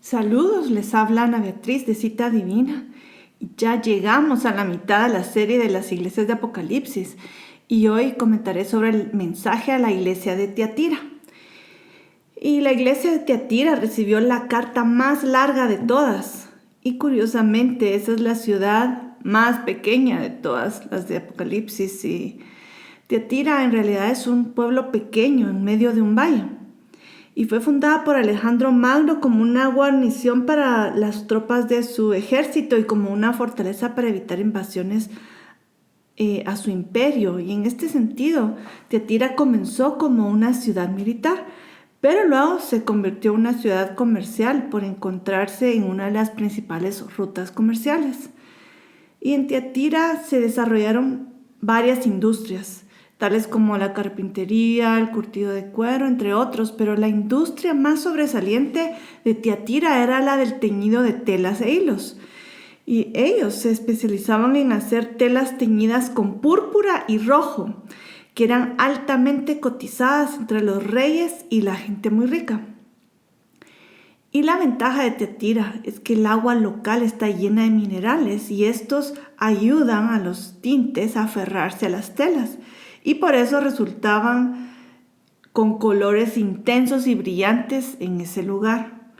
Saludos, les habla Ana Beatriz de Cita Divina. Ya llegamos a la mitad de la serie de las iglesias de Apocalipsis y hoy comentaré sobre el mensaje a la iglesia de Tiatira. Y la iglesia de Tiatira recibió la carta más larga de todas y curiosamente esa es la ciudad más pequeña de todas las de Apocalipsis y Tiatira en realidad es un pueblo pequeño en medio de un valle. Y fue fundada por Alejandro Magno como una guarnición para las tropas de su ejército y como una fortaleza para evitar invasiones a su imperio. Y en este sentido, Tiatira comenzó como una ciudad militar, pero luego se convirtió en una ciudad comercial por encontrarse en una de las principales rutas comerciales. Y en Tiatira se desarrollaron varias industrias, tales como la carpintería, el curtido de cuero, entre otros, pero la industria más sobresaliente de Tiatira era la del teñido de telas e hilos. Y ellos se especializaban en hacer telas teñidas con púrpura y rojo, que eran altamente cotizadas entre los reyes y la gente muy rica. Y la ventaja de Tiatira es que el agua local está llena de minerales y estos ayudan a los tintes a aferrarse a las telas. Y por eso resultaban con colores intensos y brillantes en ese lugar.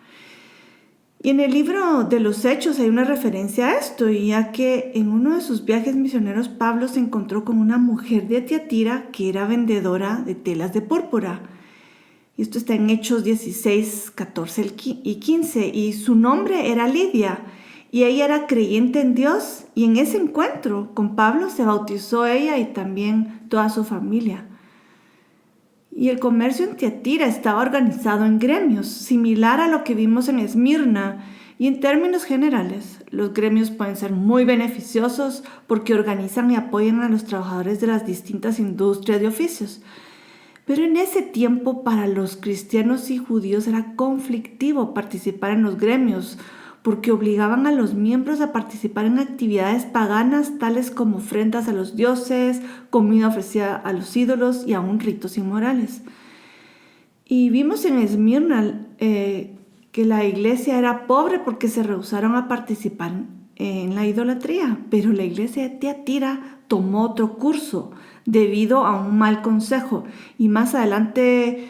Y en el libro de los Hechos hay una referencia a esto, ya que en uno de sus viajes misioneros Pablo se encontró con una mujer de Tiatira que era vendedora de telas de púrpura. Y esto está en Hechos 16, 14 y 15, y su nombre era Lidia. Y ella era creyente en Dios y en ese encuentro con Pablo se bautizó ella y también toda su familia. Y el comercio en Tiatira estaba organizado en gremios, similar a lo que vimos en Esmirna. Y en términos generales, los gremios pueden ser muy beneficiosos porque organizan y apoyan a los trabajadores de las distintas industrias y oficios. Pero en ese tiempo para los cristianos y judíos era conflictivo participar en los gremios, porque obligaban a los miembros a participar en actividades paganas tales como ofrendas a los dioses, comida ofrecida a los ídolos y aún ritos inmorales. Y vimos en Esmirna que la iglesia era pobre porque se rehusaron a participar en la idolatría, pero la iglesia de Tiatira tomó otro curso debido a un mal consejo. Y más adelante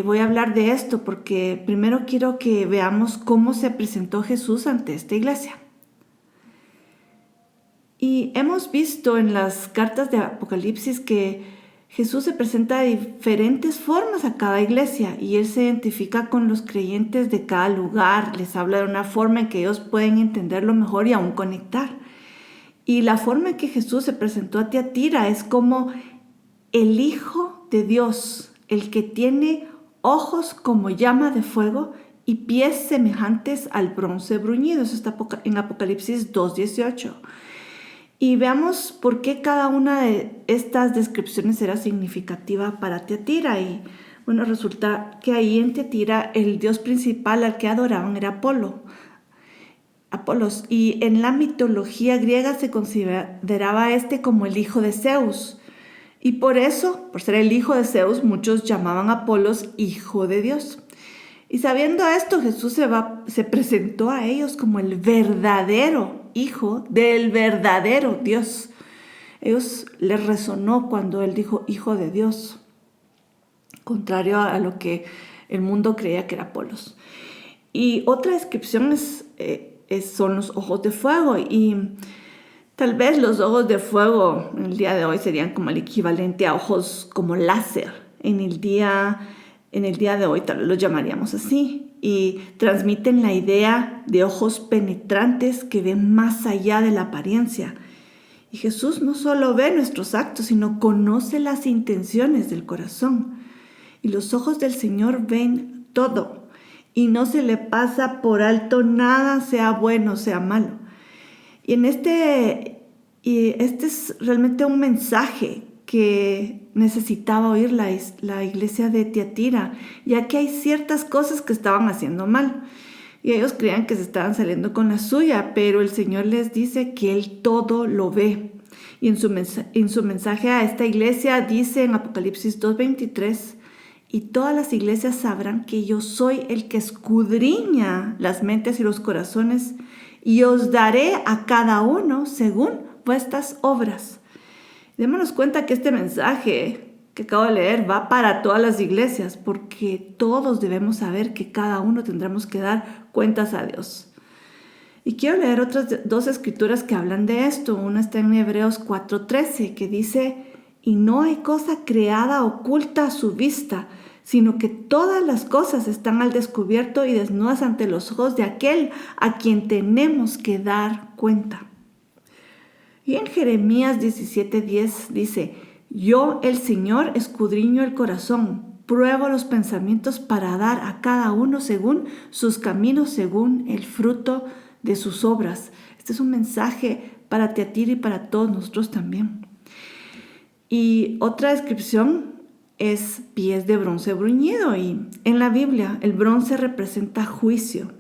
voy a hablar de esto porque primero quiero que veamos cómo se presentó Jesús ante esta iglesia. Y hemos visto en las cartas de Apocalipsis que Jesús se presenta de diferentes formas a cada iglesia y Él se identifica con los creyentes de cada lugar, les habla de una forma en que ellos pueden entenderlo mejor y aún conectar. Y la forma en que Jesús se presentó a Tiatira es como el Hijo de Dios, el que tiene ojos como llama de fuego y pies semejantes al bronce bruñido. Eso está en Apocalipsis 2:18. Y veamos por qué cada una de estas descripciones era significativa para Tiatira. Y bueno, resulta que ahí en Tiatira el dios principal al que adoraban era Apolos. Y en la mitología griega se consideraba este como el hijo de Zeus. Y por eso, por ser el hijo de Zeus, muchos llamaban a Apolos hijo de Dios. Y sabiendo esto, Jesús se presentó a ellos como el verdadero hijo del verdadero Dios. Ellos les resonó cuando él dijo hijo de Dios, contrario a lo que el mundo creía que era Apolos. Y otra descripción son los ojos de fuego. Y tal vez los ojos de fuego en el día de hoy serían como el equivalente a ojos como láser. En el día de hoy tal vez los llamaríamos así. Y transmiten la idea de ojos penetrantes que ven más allá de la apariencia. Y Jesús no solo ve nuestros actos, sino conoce las intenciones del corazón. Y los ojos del Señor ven todo. Y no se le pasa por alto nada, sea bueno, sea malo. Y este es realmente un mensaje que necesitaba oír la iglesia de Tiatira, ya que hay ciertas cosas que estaban haciendo mal. Y ellos creían que se estaban saliendo con la suya, pero el Señor les dice que Él todo lo ve. Y en su mensaje a esta iglesia dice en Apocalipsis 2:23 y todas las iglesias sabrán que yo soy el que escudriña las mentes y los corazones, y os daré a cada uno según vuestras obras. Démonos cuenta que este mensaje que acabo de leer va para todas las iglesias, porque todos debemos saber que cada uno tendremos que dar cuentas a Dios. Y quiero leer otras dos escrituras que hablan de esto. Una está en Hebreos 4:13, que dice: y no hay cosa creada oculta a su vista, sino que todas las cosas están al descubierto y desnudas ante los ojos de aquel a quien tenemos que dar cuenta. Y en Jeremías 17:10 dice: yo, el Señor, escudriño el corazón, pruebo los pensamientos para dar a cada uno según sus caminos, según el fruto de sus obras. Este es un mensaje para Tiatira y para todos nosotros también. Y otra descripción es pies de bronce bruñido, y en la Biblia el bronce representa juicio.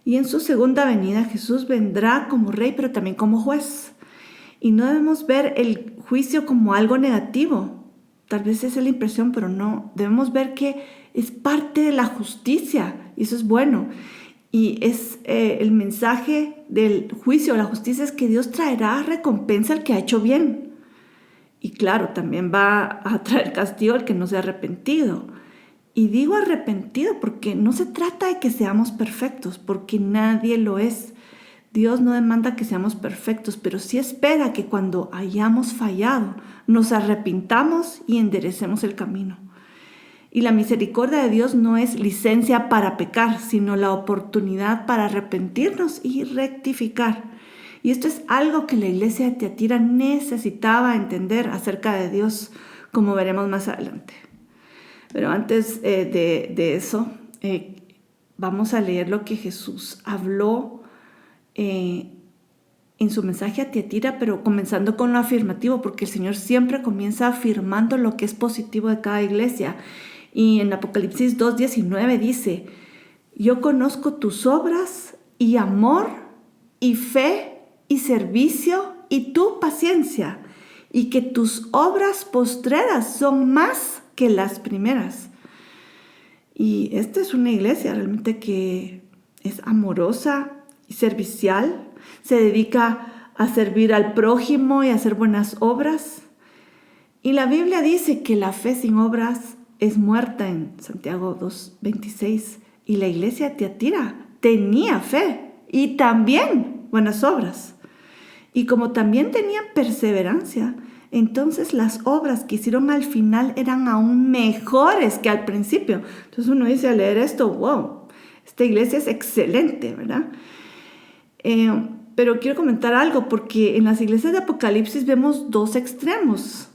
Y en su segunda venida Jesús vendrá como rey, pero también como juez. Y no debemos ver el juicio como algo negativo. Tal vez esa es la impresión, pero no. Debemos ver que es parte de la justicia, y eso es bueno. Y es el mensaje del juicio, la justicia, es que Dios traerá recompensa al que ha hecho bien. Y claro, también va a traer castigo al que no se ha arrepentido. Y digo arrepentido porque no se trata de que seamos perfectos, porque nadie lo es. Dios no demanda que seamos perfectos, pero sí espera que cuando hayamos fallado, nos arrepintamos y enderecemos el camino. Y la misericordia de Dios no es licencia para pecar, sino la oportunidad para arrepentirnos y rectificar. Y esto es algo que la iglesia de Tiatira necesitaba entender acerca de Dios, como veremos más adelante. Pero antes de eso, vamos a leer lo que Jesús habló en su mensaje a Tiatira, pero comenzando con lo afirmativo, porque el Señor siempre comienza afirmando lo que es positivo de cada iglesia. Y en Apocalipsis 2:19 dice: yo conozco tus obras y amor y fe y servicio y tu paciencia, y que tus obras postreras son más que las primeras. Y esta es una iglesia realmente que es amorosa y servicial, se dedica a servir al prójimo y a hacer buenas obras. Y la Biblia dice que la fe sin obras es muerta en Santiago 2:26. Y la iglesia de Tiatira tenía fe y también buenas obras. Y como también tenían perseverancia, entonces las obras que hicieron al final eran aún mejores que al principio. Entonces uno dice al leer esto: wow, esta iglesia es excelente, ¿verdad? Pero quiero comentar algo, porque en las iglesias de Apocalipsis vemos dos extremos.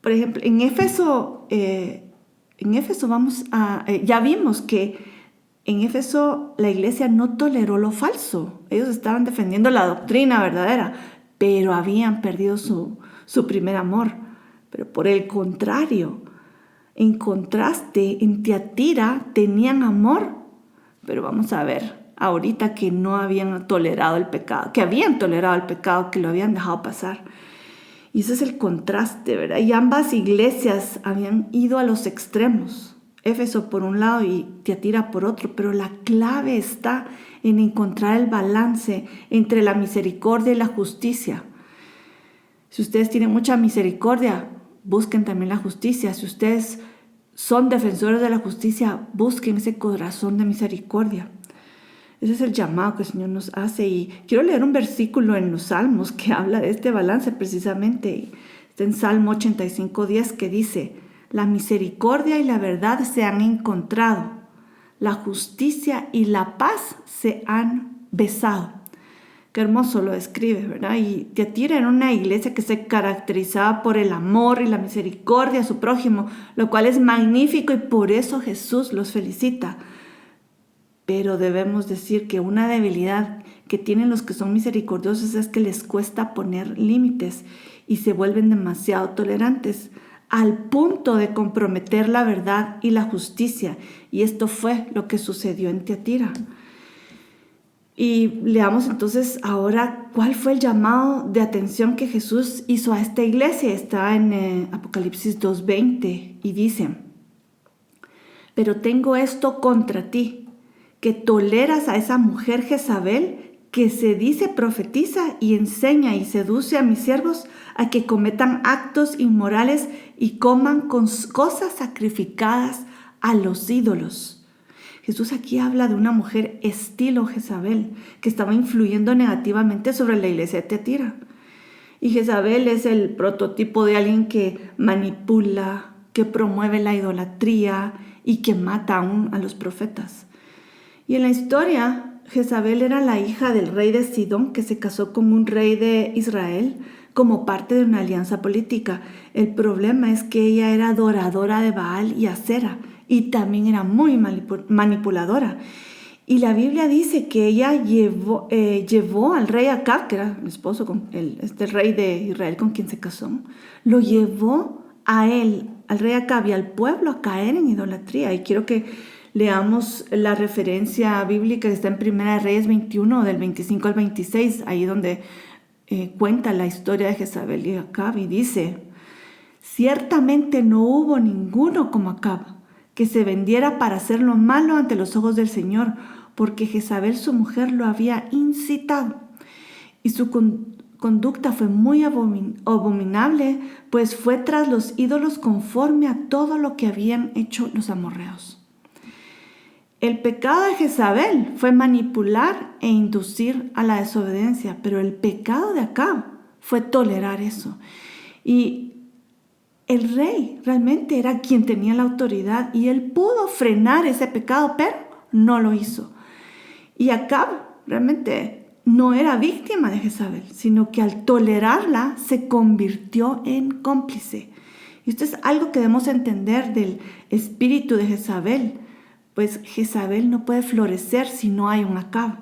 Por ejemplo, en Éfeso ya vimos que en Éfeso la iglesia no toleró lo falso. Ellos estaban defendiendo la doctrina verdadera, pero habían perdido su primer amor. Pero por el contrario, en contraste, en Tiatira tenían amor, pero vamos a ver ahorita que no habían tolerado el pecado, que habían tolerado el pecado, que lo habían dejado pasar. Y ese es el contraste, ¿verdad? Y ambas iglesias habían ido a los extremos. Éfeso por un lado y Tiatira por otro, pero la clave está en encontrar el balance entre la misericordia y la justicia. Si ustedes tienen mucha misericordia, busquen también la justicia. Si ustedes son defensores de la justicia, busquen ese corazón de misericordia. Ese es el llamado que el Señor nos hace. Y quiero leer un versículo en los Salmos que habla de este balance precisamente. Está en Salmo 85:10, que dice: la misericordia y la verdad se han encontrado, la justicia y la paz se han besado. Qué hermoso lo describe, ¿verdad? Y Tiatira era una iglesia que se caracterizaba por el amor y la misericordia a su prójimo, lo cual es magnífico, y por eso Jesús los felicita. Pero debemos decir que una debilidad que tienen los que son misericordiosos es que les cuesta poner límites y se vuelven demasiado tolerantes, al punto de comprometer la verdad y la justicia. Y esto fue lo que sucedió en Tiatira. Y leamos entonces ahora cuál fue el llamado de atención que Jesús hizo a esta iglesia. Está en Apocalipsis 2:20 y dice: Pero tengo esto contra ti, que toleras a esa mujer Jezabel, que se dice profetiza y enseña y seduce a mis siervos a que cometan actos inmorales y coman con cosas sacrificadas a los ídolos. Jesús aquí habla de una mujer estilo Jezabel, que estaba influyendo negativamente sobre la iglesia de Tiatira. Y Jezabel es el prototipo de alguien que manipula, que promueve la idolatría y que mata aún a los profetas. Y en la historia, Jezabel era la hija del rey de Sidón, que se casó con un rey de Israel como parte de una alianza política. El problema es que ella era adoradora de Baal y Acera y también era muy manipuladora. Y la Biblia dice que ella llevó al rey Acab, que era el esposo, este rey de Israel con quien se casó, lo llevó a él, al rey Acab y al pueblo a caer en idolatría. Y quiero que leamos la referencia bíblica que está en Primera de Reyes 21, del 25 al 26, ahí donde cuenta la historia de Jezabel y Acab, y dice: ciertamente no hubo ninguno como Acab, que se vendiera para hacer lo malo ante los ojos del Señor, porque Jezabel su mujer lo había incitado. Y su conducta fue muy abominable, pues fue tras los ídolos conforme a todo lo que habían hecho los amorreos. El pecado de Jezabel fue manipular e inducir a la desobediencia, pero el pecado de Acab fue tolerar eso. Y el rey realmente era quien tenía la autoridad y él pudo frenar ese pecado, pero no lo hizo. Y Acab realmente no era víctima de Jezabel, sino que al tolerarla se convirtió en cómplice. Y esto es algo que debemos entender del espíritu de Jezabel. Pues Jezabel no puede florecer si no hay un Acab.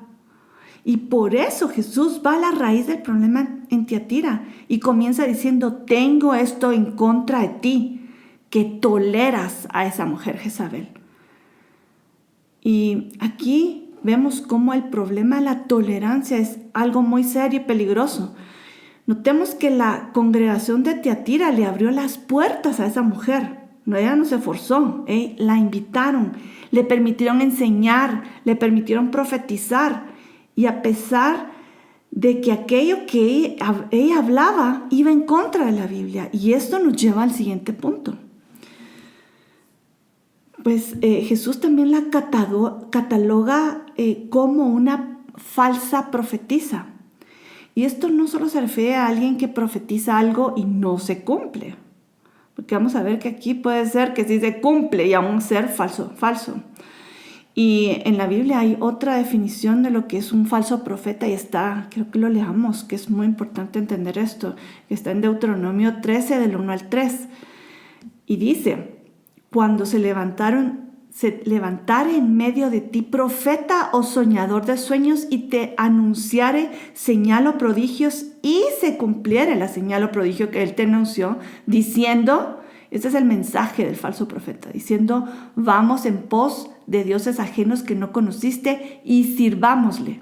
Y por eso Jesús va a la raíz del problema en Tiatira y comienza diciendo: tengo esto en contra de ti, que toleras a esa mujer Jezabel. Y aquí vemos cómo el problema de la tolerancia es algo muy serio y peligroso. Notemos que la congregación de Tiatira le abrió las puertas a esa mujer. Ella no se forzó, la invitaron, le permitieron enseñar, le permitieron profetizar, y a pesar de que aquello que ella hablaba iba en contra de la Biblia. Y esto nos lleva al siguiente punto. Pues Jesús también la cataloga como una falsa profetisa. Y esto no solo se refiere a alguien que profetiza algo y no se cumple. Porque vamos a ver que aquí puede ser que sí se cumple y aún ser falso. Y en la Biblia hay otra definición de lo que es un falso profeta y creo que lo leamos, que es muy importante entender esto, que está en Deuteronomio 13, del 1 al 3. Y dice: cuando se levantare en medio de ti profeta o soñador de sueños y te anunciare señal o prodigios y se cumpliere la señal o prodigio que él te anunció, diciendo, este es el mensaje del falso profeta, diciendo: vamos en pos de dioses ajenos que no conociste y sirvámosle.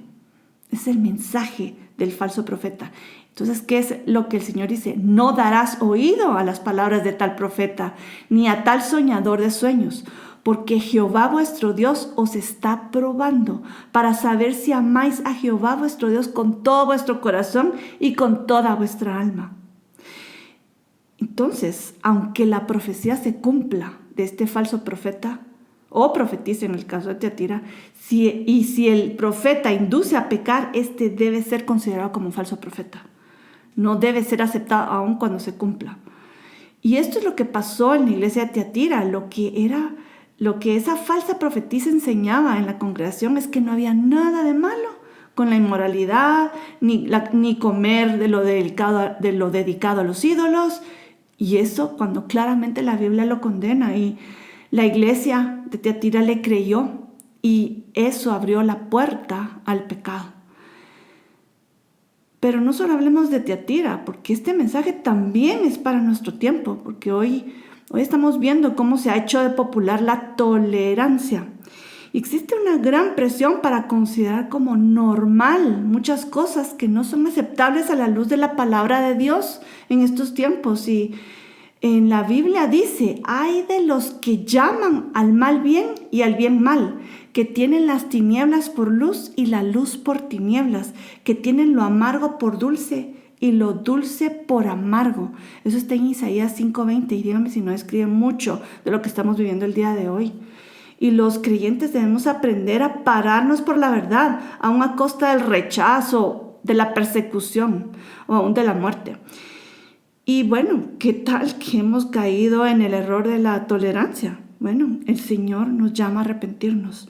Es el mensaje del falso profeta. Entonces, ¿qué es lo que el Señor dice? No darás oído a las palabras de tal profeta, ni a tal soñador de sueños, porque Jehová vuestro Dios os está probando para saber si amáis a Jehová vuestro Dios con todo vuestro corazón y con toda vuestra alma. Entonces, aunque la profecía se cumpla de este falso profeta, o profetiza en el caso de Tiatira, si el profeta induce a pecar, este debe ser considerado como un falso profeta. No debe ser aceptado aun cuando se cumpla. Y esto es lo que pasó en la iglesia de Tiatira. Lo que esa falsa profetisa enseñaba en la congregación es que no había nada de malo con la inmoralidad, ni comer de lo dedicado a los ídolos. Y eso cuando claramente la Biblia lo condena. Y la iglesia de Tiatira le creyó y eso abrió la puerta al pecado. Pero no solo hablemos de Tiatira, porque este mensaje también es para nuestro tiempo, porque hoy estamos viendo cómo se ha hecho de popular la tolerancia. Existe una gran presión para considerar como normal muchas cosas que no son aceptables a la luz de la palabra de Dios en estos tiempos. Y En la Biblia dice, ay de los que llaman al mal bien y al bien mal, que tienen las tinieblas por luz y la luz por tinieblas, que tienen lo amargo por dulce y lo dulce por amargo. Eso está en Isaías 5:20 y dígame si no escribe mucho de lo que estamos viviendo el día de hoy. Y los creyentes debemos aprender a pararnos por la verdad, aun a costa del rechazo, de la persecución o aún de la muerte. Y bueno, ¿qué tal que hemos caído en el error de la tolerancia? Bueno, el Señor nos llama a arrepentirnos.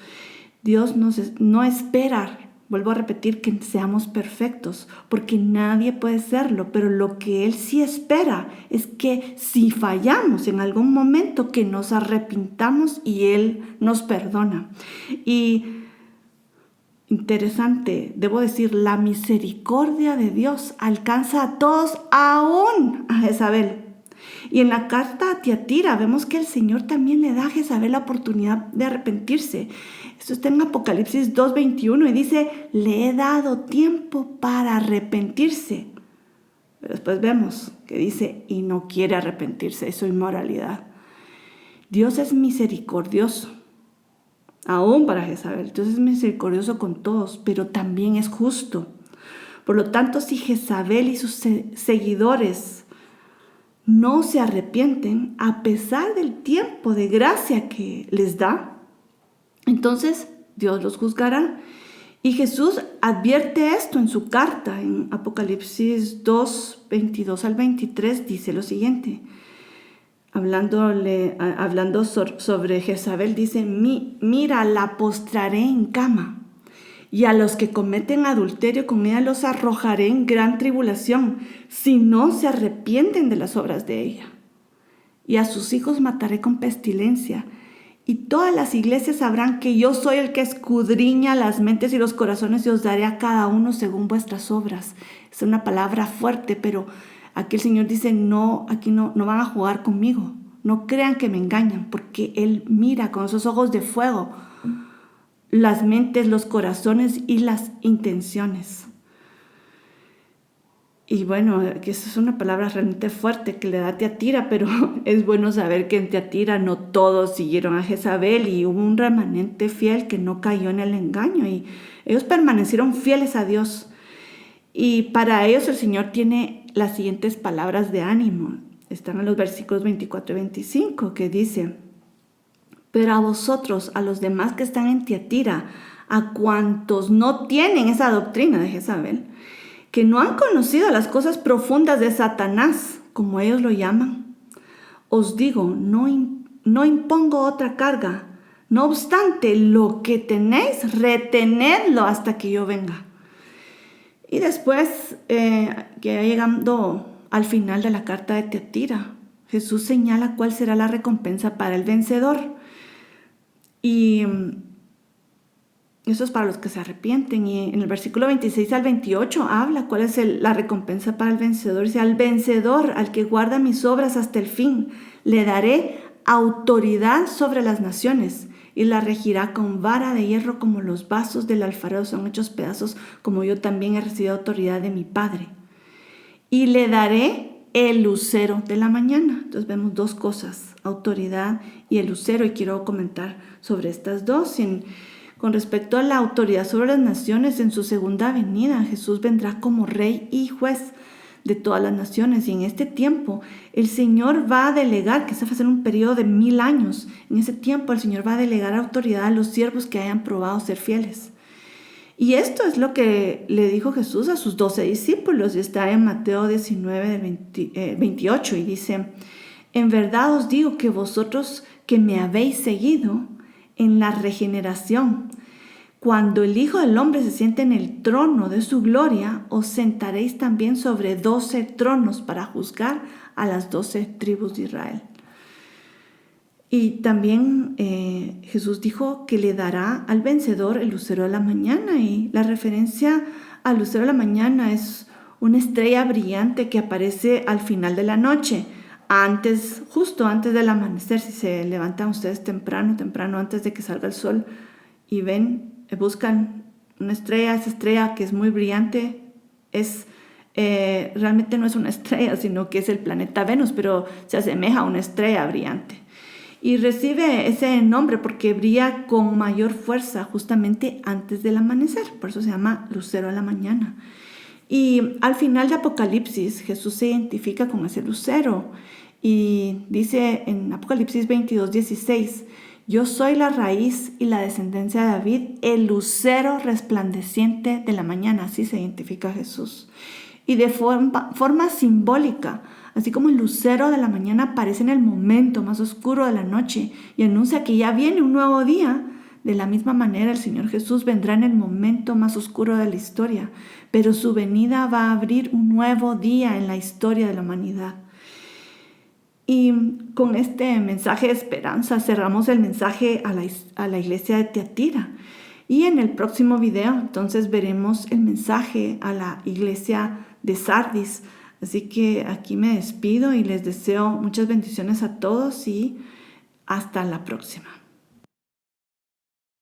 Dios no espera, vuelvo a repetir, que seamos perfectos, porque nadie puede serlo, pero lo que Él sí espera es que si fallamos en algún momento, que nos arrepintamos y Él nos perdona. Y interesante, debo decir, la misericordia de Dios alcanza a todos, aún a Jezabel. Y en la carta a Tiatira vemos que el Señor también le da a Jezabel la oportunidad de arrepentirse. Esto está en Apocalipsis 2:21 y dice, le he dado tiempo para arrepentirse. Pero después vemos que dice, y no quiere arrepentirse, eso es inmoralidad. Dios es misericordioso. Aún para Jezabel, Dios es misericordioso con todos, pero también es justo. Por lo tanto, si Jezabel y sus seguidores no se arrepienten, a pesar del tiempo de gracia que les da, entonces Dios los juzgará. Y Jesús advierte esto en su carta, en Apocalipsis 2:22 al 23, dice lo siguiente. Hablando sobre Jezabel, dice, mira, la postraré en cama, y a los que cometen adulterio con ella los arrojaré en gran tribulación, si no se arrepienten de las obras de ella. Y a sus hijos mataré con pestilencia, y todas las iglesias sabrán que yo soy el que escudriña las mentes y los corazones, y os daré a cada uno según vuestras obras. Es una palabra fuerte, pero aquí el Señor dice, no, aquí no van a jugar conmigo. No crean que me engañan, porque Él mira con esos ojos de fuego las mentes, los corazones y las intenciones. Y bueno, que esa es una palabra realmente fuerte que le da a Tiatira, pero es bueno saber que en Tiatira no todos siguieron a Jezabel y hubo un remanente fiel que no cayó en el engaño y ellos permanecieron fieles a Dios. Y para ellos el Señor tiene las siguientes palabras de ánimo. Están en los versículos 24 y 25 que dice, pero a vosotros, a los demás que están en Tiatira, a cuantos no tienen esa doctrina de Jezabel, que no han conocido las cosas profundas de Satanás, como ellos lo llaman, os digo, no impongo otra carga. No obstante, lo que tenéis, retenedlo hasta que yo venga. Y después, que llegando al final de la carta de Tiatira, Jesús señala cuál será la recompensa para el vencedor. Y eso es para los que se arrepienten. Y en el versículo 26 al 28 habla cuál es la recompensa para el vencedor. Dice, al vencedor, al que guarda mis obras hasta el fin, le daré autoridad sobre las naciones y la regirá con vara de hierro, como los vasos del alfarero son hechos pedazos, como yo también he recibido autoridad de mi Padre. Y le daré el lucero de la mañana. Entonces vemos dos cosas, autoridad y el lucero, y quiero comentar sobre estas dos. Con respecto a la autoridad sobre las naciones, en su segunda venida, Jesús vendrá como rey y juez de todas las naciones. Y en este tiempo, el Señor va a delegar, que se va a hacer un periodo de 1000 años, en ese tiempo el Señor va a delegar autoridad a los siervos que hayan probado ser fieles. Y esto es lo que le dijo Jesús a sus 12 discípulos, y está en Mateo 19:28, y dice, en verdad os digo que vosotros que me habéis seguido en la regeneración, cuando el Hijo del Hombre se siente en el trono de su gloria, os sentaréis también sobre 12 tronos para juzgar a las 12 tribus de Israel. Y también Jesús dijo que le dará al vencedor el lucero de la mañana, y la referencia al lucero de la mañana es una estrella brillante que aparece al final de la noche, justo antes del amanecer. Si se levantan ustedes temprano antes de que salga el sol y buscan una estrella, esa estrella que es muy brillante es realmente no es una estrella, sino que es el planeta Venus, pero se asemeja a una estrella brillante. Y recibe ese nombre porque brilla con mayor fuerza justamente antes del amanecer, por eso se llama lucero a la mañana. Y al final de Apocalipsis, Jesús se identifica con ese lucero y dice en Apocalipsis 22:16, yo soy la raíz y la descendencia de David, el lucero resplandeciente de la mañana, así se identifica Jesús. Y de forma simbólica, así como el lucero de la mañana aparece en el momento más oscuro de la noche y anuncia que ya viene un nuevo día, de la misma manera el Señor Jesús vendrá en el momento más oscuro de la historia, pero su venida va a abrir un nuevo día en la historia de la humanidad. Y con este mensaje de esperanza cerramos el mensaje a la iglesia de Tiatira. Y en el próximo video entonces veremos el mensaje a la iglesia de Sardis. Así que aquí me despido y les deseo muchas bendiciones a todos y hasta la próxima.